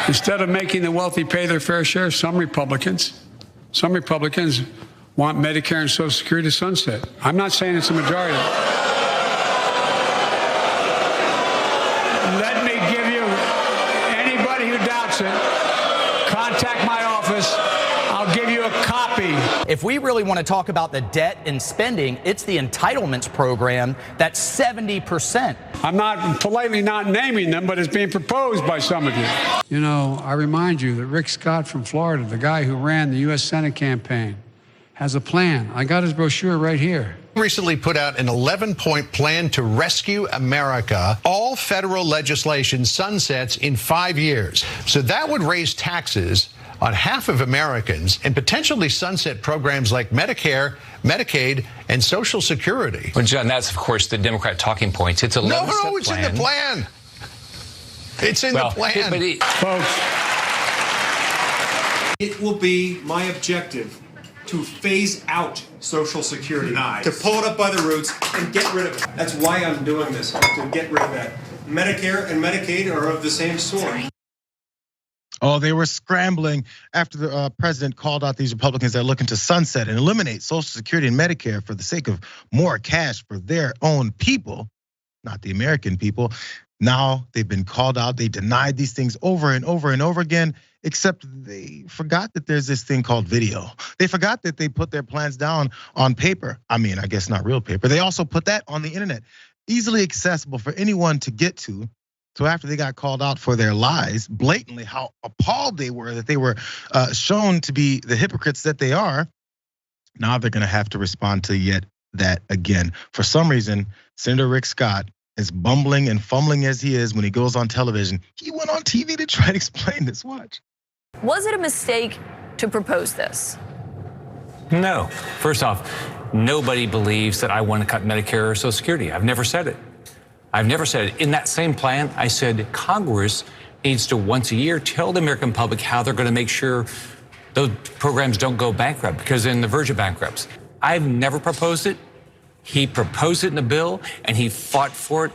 Instead of making the wealthy pay their fair share, some Republicans want Medicare and Social Security to sunset. I'm not saying it's a majority. Let me give you, anybody who doubts it, contact my office. I'll give you a copy. If we really want to talk about the debt and spending, it's the entitlements program that's 70%. I'm not politely not naming them, but it's being proposed by some of you. You know, I remind you that Rick Scott from Florida, the guy who ran the U.S. Senate campaign, has a plan. I got his brochure right here. Recently put out an 11-point plan to rescue America. All federal legislation sunsets in 5 years. So that would raise taxes on half of Americans and potentially sunset programs like Medicare, Medicaid, and Social Security. Well, John, that's, of course, the Democrat talking points. It's a No, it's in the plan. It's in the plan. Folks. It will be my objective to phase out Social Security, to pull it up by the roots and get rid of it. That's why I'm doing this, to get rid of that. Medicare and Medicaid are of the same sort. Oh, they were scrambling after the president called out these Republicans that are looking to sunset and eliminate Social Security and Medicare for the sake of more cash for their own people, not the American people. Now they've been called out. They denied these things over and over and over again, except they forgot that there's this thing called video. They forgot that they put their plans down on paper. I mean, I guess not real paper. They also put that on the internet, easily accessible for anyone to get to. So after they got called out for their lies, blatantly how appalled they were that they were shown to be the hypocrites that they are, now they're gonna have to respond to yet that again. For some reason, Senator Rick Scott, as bumbling and fumbling as he is when he goes on television, he went on TV to try to explain this. Watch. Was it a mistake to propose this? No. First off, nobody believes that I want to cut Medicare or Social Security. I've never said it. I've never said it. In that same plan, I said Congress needs to once a year tell the American public how they're going to make sure those programs don't go bankrupt because they're in the verge of bankruptcy. I've never proposed it. He proposed it in the bill and he fought for it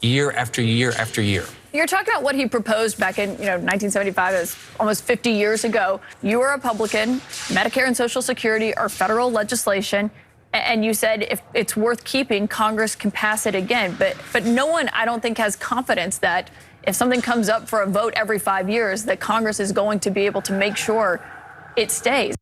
year after year after year. You're talking about what he proposed back in 1975, that's almost 50 years ago. You were a Republican. Medicare and Social Security are federal legislation. And you said if it's worth keeping, Congress can pass it again. But no one, I don't think, has confidence that if something comes up for a vote every 5 years, that Congress is going to be able to make sure it stays.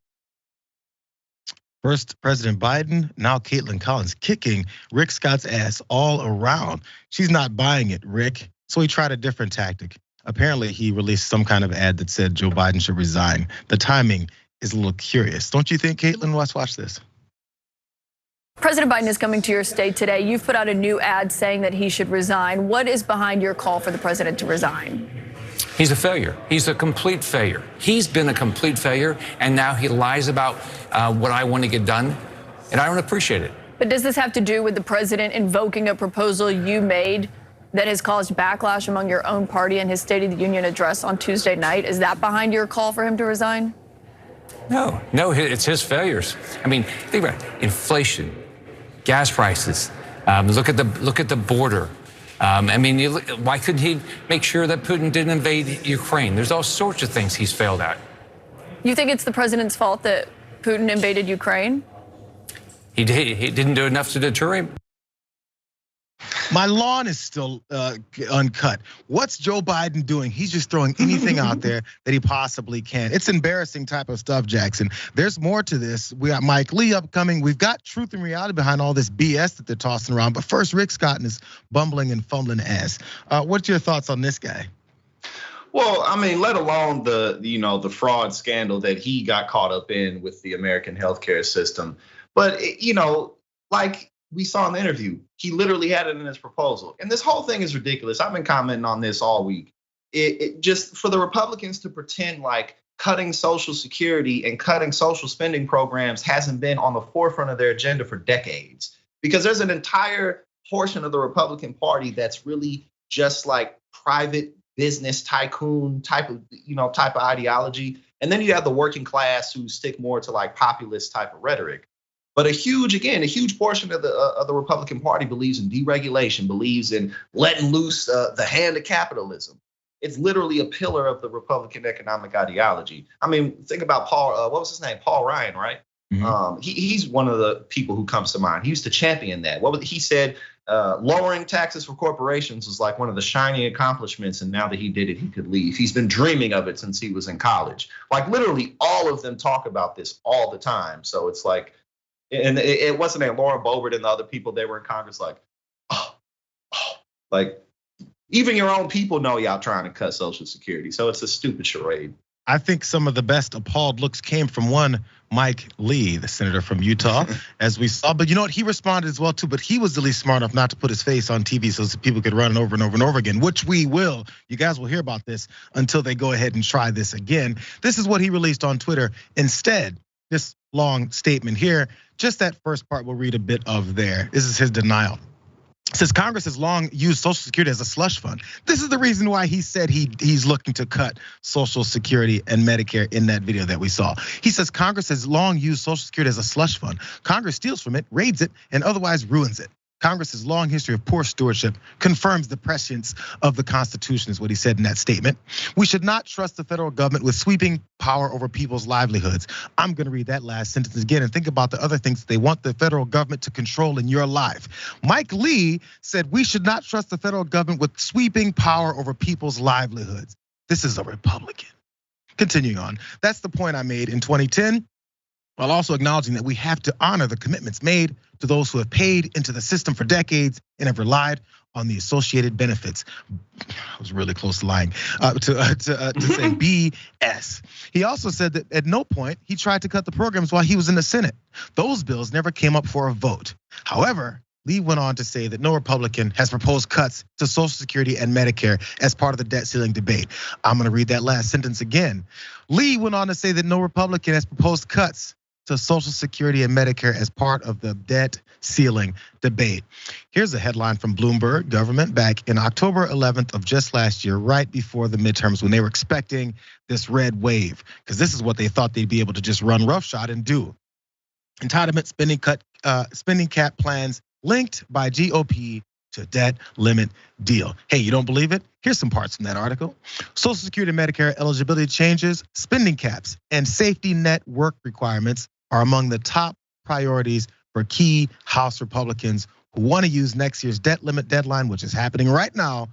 First President Biden, now Caitlin Collins, kicking Rick Scott's ass all around. She's not buying it, Rick. So he tried a different tactic. Apparently he released some kind of ad that said Joe Biden should resign. The timing is a little curious. Don't you think, Caitlin? Let's watch this. President Biden is coming to your state today. You've put out a new ad saying that he should resign. What is behind your call for the president to resign? He's a failure. He's a complete failure. He's been a complete failure, and now he lies about what I want to get done, and I don't appreciate it. But does this have to do with the president invoking a proposal you made that has caused backlash among your own party in his State of the Union address on Tuesday night? Is that behind your call for him to resign? No, it's his failures. I mean, think about it. Inflation, gas prices. Look at the border. I mean, why couldn't he make sure that Putin didn't invade Ukraine? There's all sorts of things he's failed at. You think it's the president's fault that Putin invaded Ukraine? He didn't do enough to deter him. My lawn is still uncut. What's Joe Biden doing? He's just throwing anything out there that he possibly can. It's embarrassing type of stuff, Jackson. There's more to this. We got Mike Lee upcoming. We've got truth and reality behind all this BS that they're tossing around. But first, Rick Scott and his bumbling and fumbling ass. What's your thoughts on this guy? Well, I mean, let alone the fraud scandal that he got caught up in with the American healthcare system. But like we saw in the interview, he literally had it in his proposal. And this whole thing is ridiculous. I've been commenting on this all week. It just, for the Republicans to pretend like cutting Social Security and cutting social spending programs hasn't been on the forefront of their agenda for decades. Because there's an entire portion of the Republican Party that's really just like private business tycoon type of ideology. And then you have the working class who stick more to like populist type of rhetoric. But a huge portion of the Republican Party believes in deregulation, believes in letting loose the hand of capitalism. It's literally a pillar of the Republican economic ideology. I mean, think about Paul, what was his name? Paul Ryan, right? He's one of the people who comes to mind. He used to champion that. He said? Lowering taxes for corporations was like one of the shining accomplishments, and now that he did it, he could leave. He's been dreaming of it since he was in college. Like literally all of them talk about this all the time. So it's like, and it wasn't that Lauren Boebert and the other people they were in Congress like, like even your own people know y'all trying to cut Social Security. So it's a stupid charade. I think some of the best appalled looks came from one Mike Lee, the senator from Utah, as we saw. But you know what? He responded as well too, but he was at least smart enough not to put his face on TV so that people could run it over and over and over again, which we will. You guys will hear about this until they go ahead and try this again. This is what he released on Twitter. Instead, this long statement here, just that first part we'll read a bit of there. This is his denial. It says Congress has long used Social Security as a slush fund. This is the reason why he said he's looking to cut Social Security and Medicare in that video that we saw. He says Congress has long used Social Security as a slush fund. Congress steals from it, raids it, and otherwise ruins it. Congress's long history of poor stewardship confirms the prescience of the Constitution, is what he said in that statement. We should not trust the federal government with sweeping power over people's livelihoods. I'm gonna read that last sentence again and think about the other things they want the federal government to control in your life. Mike Lee said we should not trust the federal government with sweeping power over people's livelihoods. This is a Republican. Continuing on, that's the point I made in 2010. While also acknowledging that we have to honor the commitments made to those who have paid into the system for decades and have relied on the associated benefits. I was really close to lying to say BS. He also said that at no point he tried to cut the programs while he was in the Senate. Those bills never came up for a vote. However, Lee went on to say that no Republican has proposed cuts to Social Security and Medicare as part of the debt ceiling debate. I'm gonna read that last sentence again. Lee went on to say that no Republican has proposed cuts to Social Security and Medicare as part of the debt ceiling debate. Here's a headline from Bloomberg Government back in October 11th of just last year, right before the midterms, when they were expecting this red wave, because this is what they thought they'd be able to just run roughshod and do. Entitlement spending cap plans linked by GOP to debt limit deal. Hey, you don't believe it? Here's some parts from that article. Social Security and Medicare eligibility changes, spending caps, and safety net work requirements are among the top priorities for key House Republicans who want to use next year's debt limit deadline, which is happening right now,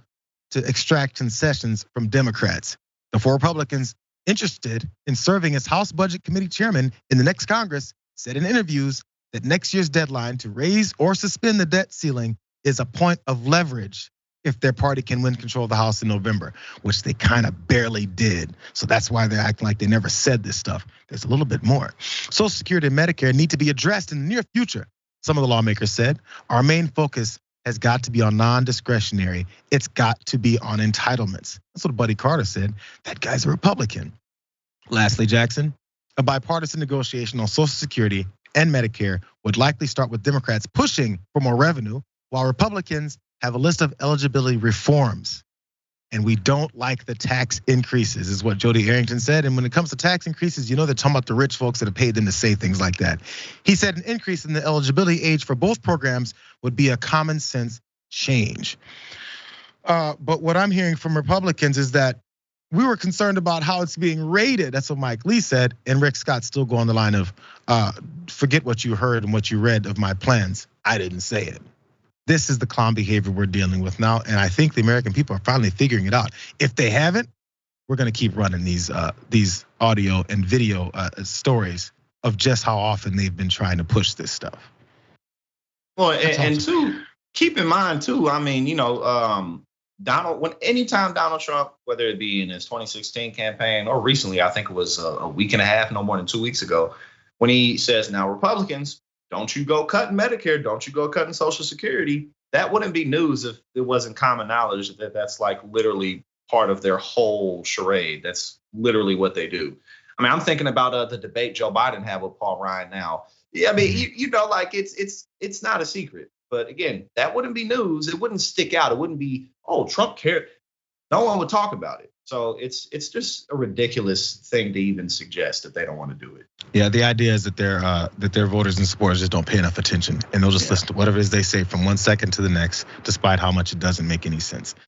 to extract concessions from Democrats. The 4 Republicans interested in serving as House Budget Committee chairman in the next Congress said in interviews that next year's deadline to raise or suspend the debt ceiling is a point of leverage if their party can win control of the House in November, which they kind of barely did. So that's why they're acting like they never said this stuff. There's a little bit more. Social Security and Medicare need to be addressed in the near future, some of the lawmakers said. Our main focus has got to be on non-discretionary. It's got to be on entitlements. That's what Buddy Carter said. That guy's a Republican. Lastly, Jackson, a bipartisan negotiation on Social Security and Medicare would likely start with Democrats pushing for more revenue, while Republicans have a list of eligibility reforms. And we don't like the tax increases, is what Jody Arrington said. And when it comes to tax increases, you know they're talking about the rich folks that have paid them to say things like that. He said an increase in the eligibility age for both programs would be a common sense change. But what I'm hearing from Republicans is that we were concerned about how it's being rated. That's what Mike Lee said. And Rick Scott still go on the line of, forget what you heard and what you read of my plans. I didn't say it. This is the clown behavior we're dealing with now. And I think the American people are finally figuring it out. If they haven't, we're gonna keep running these audio and video stories of just how often they've been trying to push this stuff. Well, and two, keep in mind too, I mean, anytime Donald Trump, whether it be in his 2016 campaign or recently, I think it was a week and a half, no more than 2 weeks ago, when he says, now Republicans, don't you go cutting Medicare, don't you go cutting Social Security. That wouldn't be news if it wasn't common knowledge that that's like literally part of their whole charade. That's literally what they do. I mean, I'm thinking about the debate Joe Biden had with Paul Ryan now. Yeah, I mean, like it's not a secret. But again, that wouldn't be news. It wouldn't stick out. It wouldn't be, oh, Trump cared. No one would talk about it. So it's just a ridiculous thing to even suggest if they don't want to do it. Yeah, the idea is that their voters and supporters just don't pay enough attention, and they'll just listen to whatever it is they say from 1 second to the next, despite how much it doesn't make any sense.